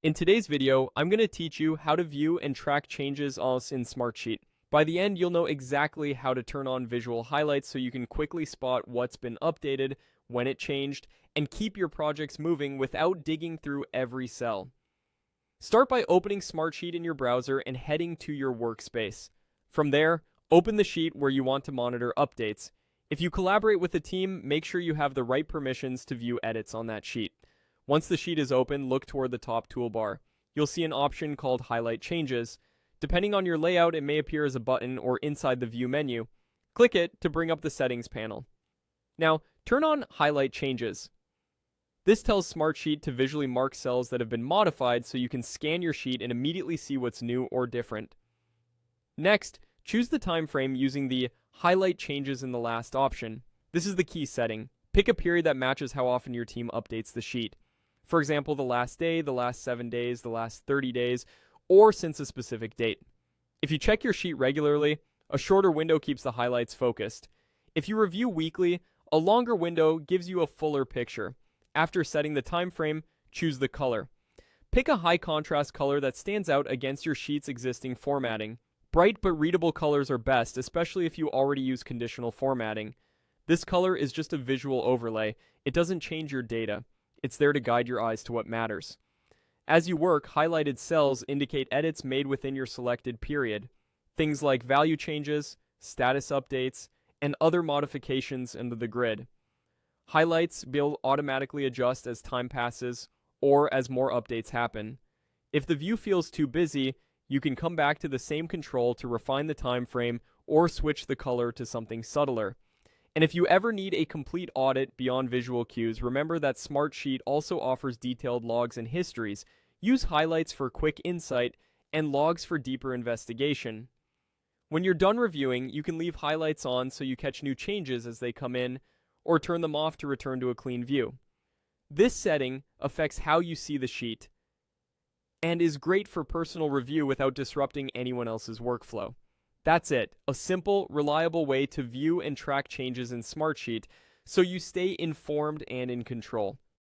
In today's video, I'm going to teach you how to view and track changes in Smartsheet. By the end, you'll know exactly how to turn on visual highlights so you can quickly spot what's been updated, when it changed, and keep your projects moving without digging through every cell. Start by opening Smartsheet in your browser and heading to your workspace. From there, open the sheet where you want to monitor updates. If you collaborate with a team, make sure you have the right permissions to view edits on that sheet. Once the sheet is open, look toward the top toolbar. You'll see an option called Highlight Changes. Depending on your layout, it may appear as a button or inside the View menu. Click it to bring up the Settings panel. Now, turn on Highlight Changes. This tells Smartsheet to visually mark cells that have been modified so you can scan your sheet and immediately see what's new or different. Next, choose the time frame using the Highlight Changes in the Last option. This is the key setting. Pick a period that matches how often your team updates the sheet. For example, the last day, the last 7 days, the last 30 days, or since a specific date. If you check your sheet regularly, a shorter window keeps the highlights focused. If you review weekly, a longer window gives you a fuller picture. After setting the time frame, choose the color. Pick a high contrast color that stands out against your sheet's existing formatting. Bright but readable colors are best, especially if you already use conditional formatting. This color is just a visual overlay. It doesn't change your data. It's there to guide your eyes to what matters. As you work, highlighted cells indicate edits made within your selected period. Things like value changes, status updates, and other modifications into the grid. Highlights will automatically adjust as time passes or as more updates happen. If the view feels too busy, you can come back to the same control to refine the time frame or switch the color to something subtler. And if you ever need a complete audit beyond visual cues, remember that Smartsheet also offers detailed logs and histories. Use highlights for quick insight and logs for deeper investigation. When you're done reviewing, you can leave highlights on so you catch new changes as they come in, or turn them off to return to a clean view. This setting affects how you see the sheet and is great for personal review without disrupting anyone else's workflow. That's it, a simple, reliable way to view and track changes in Smartsheet so you stay informed and in control.